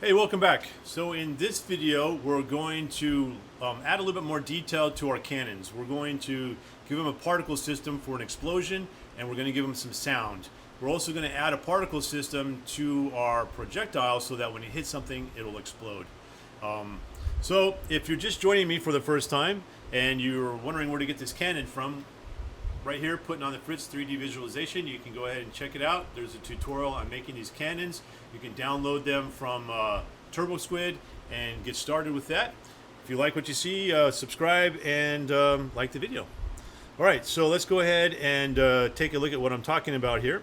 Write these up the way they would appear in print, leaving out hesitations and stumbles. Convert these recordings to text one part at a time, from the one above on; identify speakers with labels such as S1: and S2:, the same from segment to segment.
S1: Hey, welcome back. So in this video, we're going to add a little bit more detail to our cannons. We're going to give them a particle system for an explosion, and we're going to give them some sound. We're also going to add a particle system to our projectile so that when it hits something, it'll explode. So if you're just joining me for the first time and you're wondering where to get this cannon from, right here, putting on the Fritz 3D visualization, you can go ahead and check it out. There's a tutorial on making these cannons. You can download them from TurboSquid and get started with that. If you like what you see, subscribe and like the video. All right, so let's go ahead and take a look at what I'm talking about here.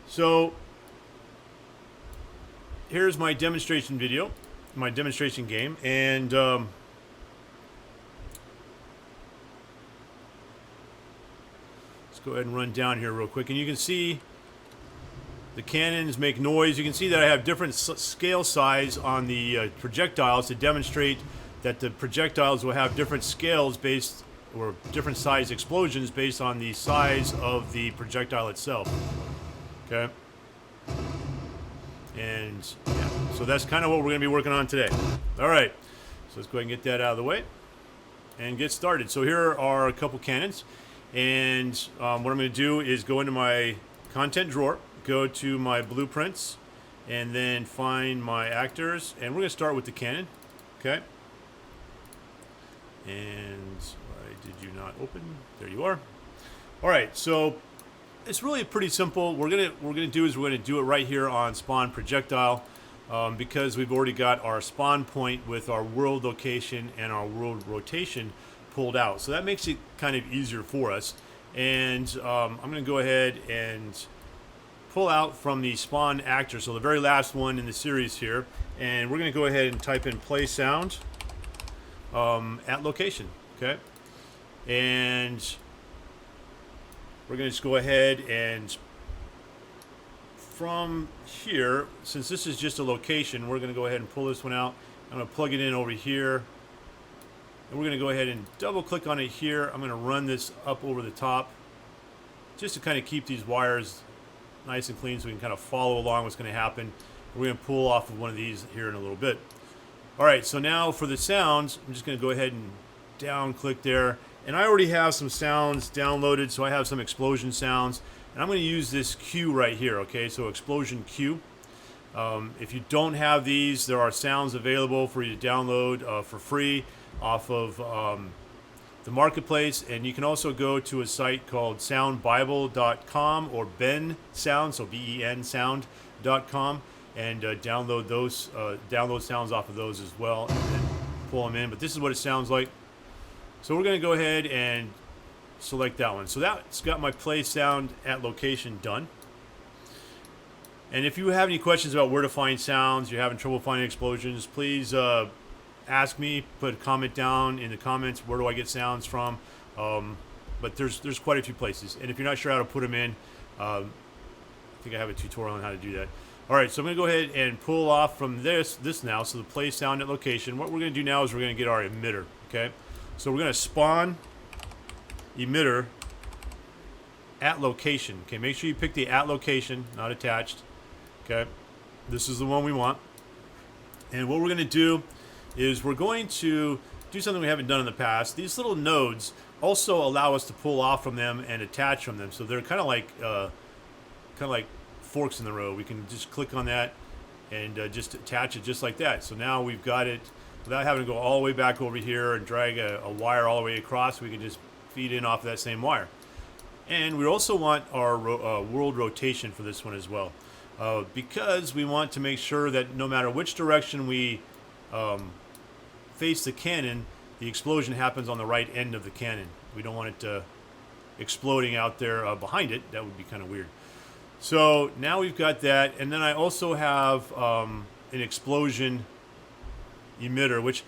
S1: So here's my demonstration video, my demonstration game, and go ahead and run down here real quick, and you can see the cannons make noise. You can see that I have different scale size on the projectiles to demonstrate that the projectiles will have different scales based, or different size explosions based on the size of the projectile itself. Okay, and yeah, so that's kind of what we're going to be working on today. All right, so let's go ahead and get that out of the way and get started. So here are a couple cannons. And what I'm going to do is go into my content drawer, go to my blueprints, and then find my actors. And we're going to start with the cannon. Okay. And why did you not open? There you are. All right. So it's really pretty simple. We're gonna do it right here on spawn projectile, because we've already got our spawn point with our world location and our world rotation pulled out, so that makes it kind of easier for us. And I'm going to go ahead and pull out from the spawn actor, so the very last one in the series here, and we're going to go ahead and type in play sound at location. Okay, and we're going to just go ahead and from here, since this is just a location, we're going to go ahead and pull this one out. I'm going to plug it in over here. And we're going to go ahead and double click on it here. I'm going to run this up over the top just to kind of keep these wires nice and clean so we can kind of follow along what's going to happen. We're going to pull off of one of these here in a little bit. All right, so now for the sounds, I'm just going to go ahead and down click there. And I already have some sounds downloaded, so I have some explosion sounds. And I'm going to use this cue right here, okay? So explosion cue. If you don't have these, there are sounds available for you to download for free off of the marketplace, and you can also go to a site called soundbible.com or Ben Sound, so BEN sound.com, and download those download sounds off of those as well, and then pull them in. But this is what it sounds like. So we're going to go ahead and select that one. So that's got my play sound at location done. And if you have any questions about where to find sounds, you're having trouble finding explosions, please ask me, put a comment down in the comments, where do I get sounds from? But there's quite a few places, and if you're not sure how to put them in, I think I have a tutorial on how to do that. All right, so I'm going to go ahead and pull off from this now, so the play sound at location. What we're going to do now is we're going to get our emitter, okay? So we're going to spawn emitter at location, okay? Make sure you pick the at location, not attached, okay? This is the one we want. And what we're going to do is we're going to do something we haven't done in the past. These little nodes also allow us to pull off from them and attach from them. So they're kind of like forks in the road. We can just click on that and just attach it just like that. So now we've got it without having to go all the way back over here and drag a wire all the way across. We can just feed in off of that same wire. And we also want our world rotation for this one as well, because we want to make sure that no matter which direction we face the cannon, the explosion happens on the right end of the cannon. We don't want it exploding out there behind it. That would be kind of weird. So now we've got that, and then I also have an explosion emitter, which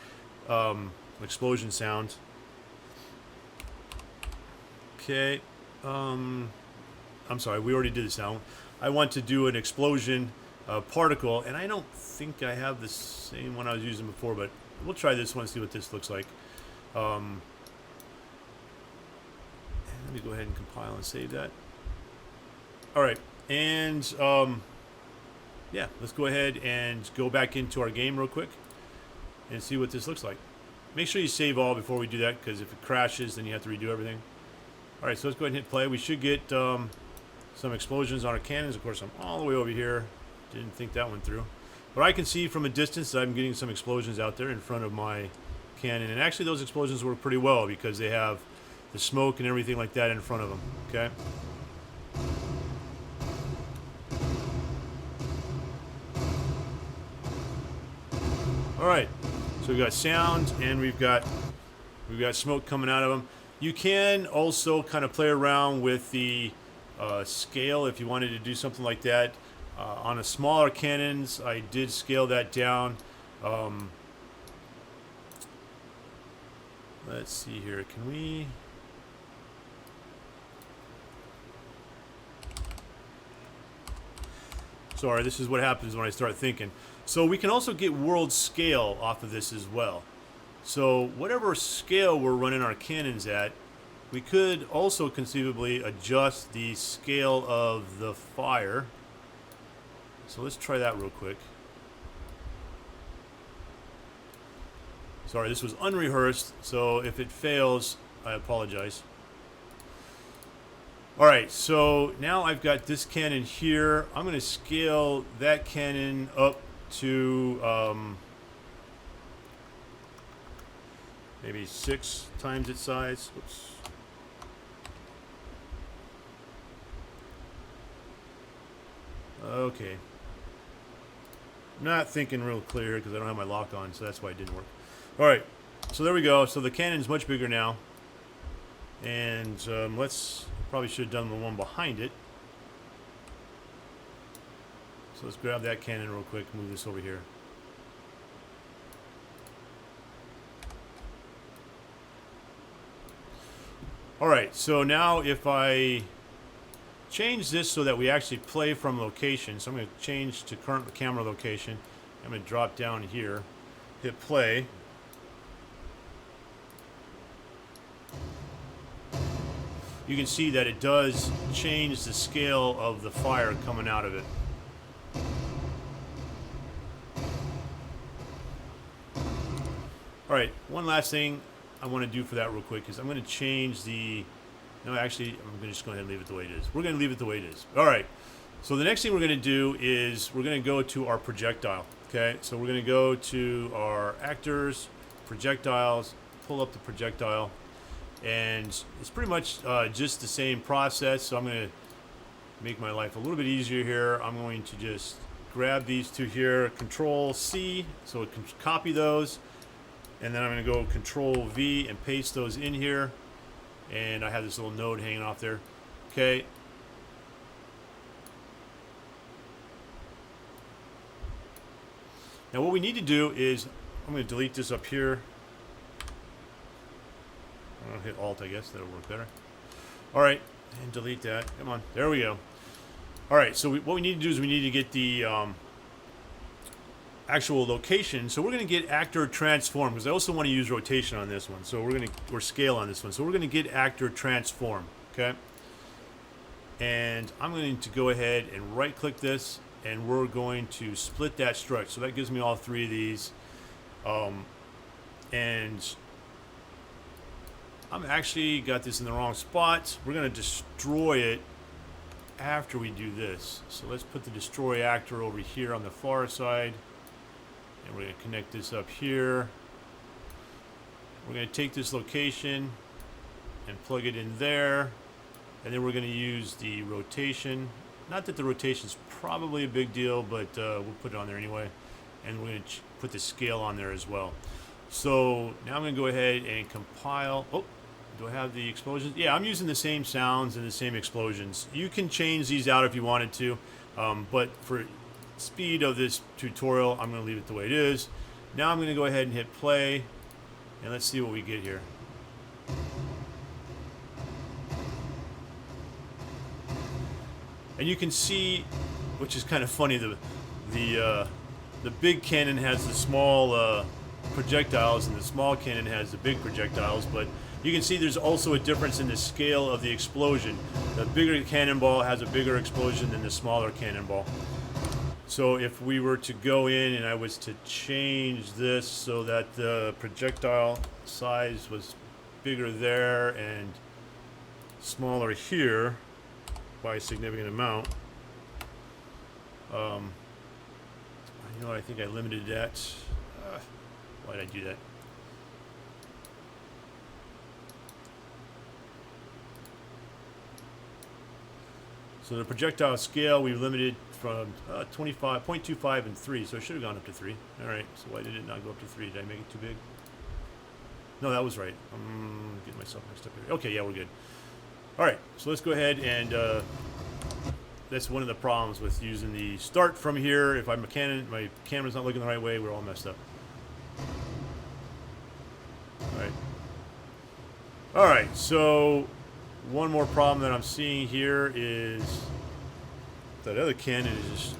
S1: explosion sound. Okay, I'm sorry, we already did this now. I want to do an explosion particle, and I don't think I have the same one I was using before, but we'll try this one and see what this looks like. Let me go ahead and compile and save that. All right, and yeah, let's go ahead and go back into our game real quick and see what this looks like. Make sure you save all before we do that, because if it crashes, then you have to redo everything. All right, so let's go ahead and hit play. We should get some explosions on our cannons. Of course, I'm all the way over here. Didn't think that went through. But I can see from a distance that I'm getting some explosions out there in front of my cannon. And actually, those explosions work pretty well because they have the smoke and everything like that in front of them. Okay. All right. So we've got sound and we've got smoke coming out of them. You can also kind of play around with the scale if you wanted to do something like that. On a smaller cannons, I did scale that down. Let's see here. Can we... Sorry, this is what happens when I start thinking. So we can also get world scale off of this as well. So whatever scale we're running our cannons at, we could also conceivably adjust the scale of the fire. So let's try that real quick. Sorry, this was unrehearsed, so if it fails, I apologize. All right, so now I've got this cannon here. I'm going to scale that cannon up to maybe 6 times its size. Oops. Okay. Not thinking real clear because I don't have my lock on, so that's why it didn't work. All right, so there we go. So the cannon's much bigger now. And probably should have done the one behind it. So let's grab that cannon real quick, move this over here. All right, so now if I change this so that we actually play from location, so I'm going to change to current camera location. I'm going to drop down here, hit play. You can see that it does change the scale of the fire coming out of it. All right, one last thing I want to do for that real quick is I'm going to change the... No, actually, I'm going to just go ahead and leave it the way it is. We're going to leave it the way it is. All right, so the next thing we're going to do is we're going to go to our projectile. Okay, so we're going to go to our actors, projectiles, pull up the projectile. And it's pretty much just the same process, so I'm going to make my life a little bit easier here. I'm going to just grab these two here, Control C, so it can copy those, and then I'm going to go Control V and paste those in here. And I have this little node hanging off there. Okay. Now what we need to do is, I'm going to delete this up here. I'll hit Alt, I guess. That'll work better. All right, and delete that. Come on. There we go. All right, so what we need to do is we need to get the actual location. So we're going to get actor transform, because I also want to use rotation on this one. So or scale on this one. So we're going to get actor transform. Okay. And I'm going to go ahead and right-click this, and we're going to split that struct. So that gives me all 3 of these. And I'm actually got this in the wrong spot. We're going to destroy it after we do this. So let's put the destroy actor over here on the far side. And we're going to connect this up here. We're going to take this location and plug it in there. And then we're going to use the rotation. Not that the rotation's probably a big deal, but we'll put it on there anyway. And we're going to put the scale on there as well. So now I'm going to go ahead and compile. Oh, do I have the explosions? Yeah, I'm using the same sounds and the same explosions. You can change these out if you wanted to, but for speed of this tutorial, I'm going to leave it the way it is. Now I'm going to go ahead and hit play, and let's see what we get here. And you can see, which is kind of funny, the big cannon has the small projectiles, and the small cannon has the big projectiles, but you can see there's also a difference in the scale of the explosion. The bigger cannonball has a bigger explosion than the smaller cannonball. So if we were to go in and I was to change this so that the projectile size was bigger there and smaller here by a significant amount, you know what, I think I limited that. Why did I do that? So the projectile scale we've limited from 0.25 and 3, so it should have gone up to 3. All right, so why did it not go up to 3? Did I make it too big? No, that was right. I'm getting myself mixed up here. Okay, yeah, we're good. All right, so let's go ahead and that's one of the problems with using the start from here. If I'm a Canon, my camera's not looking the right way, we're all messed up. All right. All right, so one more problem that I'm seeing here is that other Canon is just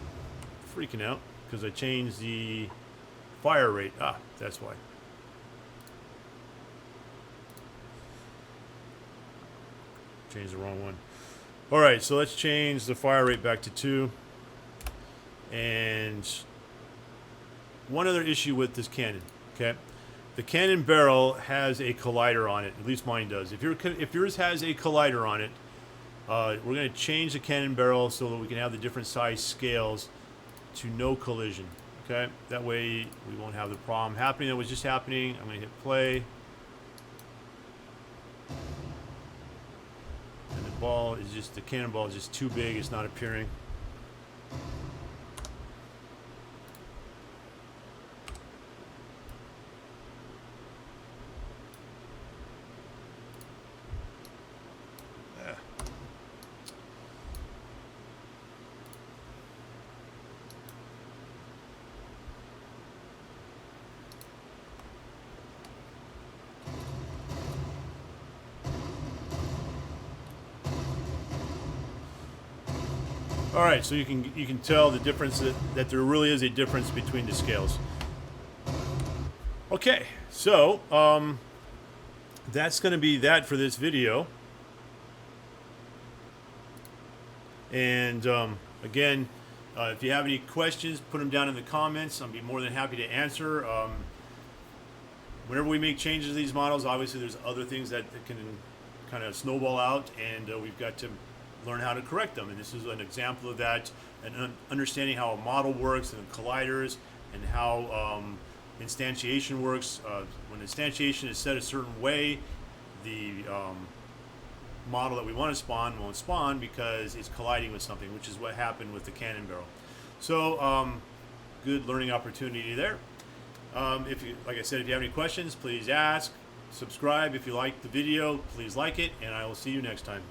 S1: freaking out because I changed the fire rate. Ah, that's why. Changed the wrong one. All right, so let's change the fire rate back to 2. And one other issue with this Canon, okay? The Canon barrel has a collider on it. At least mine does. If yours has a collider on it, we're going to change the Canon barrel so that we can have the different size scales to no collision. Okay, that way we won't have the problem happening that was just happening. I'm going to hit play. And the ball is just, the cannonball is just too big. It's not appearing. All right, so you can tell the difference that there really is a difference between the scales. Okay, so that's going to be that for this video. And again, if you have any questions, put them down in the comments. I'll be more than happy to answer. Whenever we make changes to these models, obviously there's other things that can kind of snowball out, and we've got to learn how to correct them. And this is an example of that, and understanding how a model works and colliders and how instantiation works. When instantiation is set a certain way, the model that we want to spawn won't spawn because it's colliding with something, which is what happened with the Canon barrel. So good learning opportunity there. If you, like I said, if you have any questions, please ask. Subscribe if you like the video. Please like it, and I will see you next time.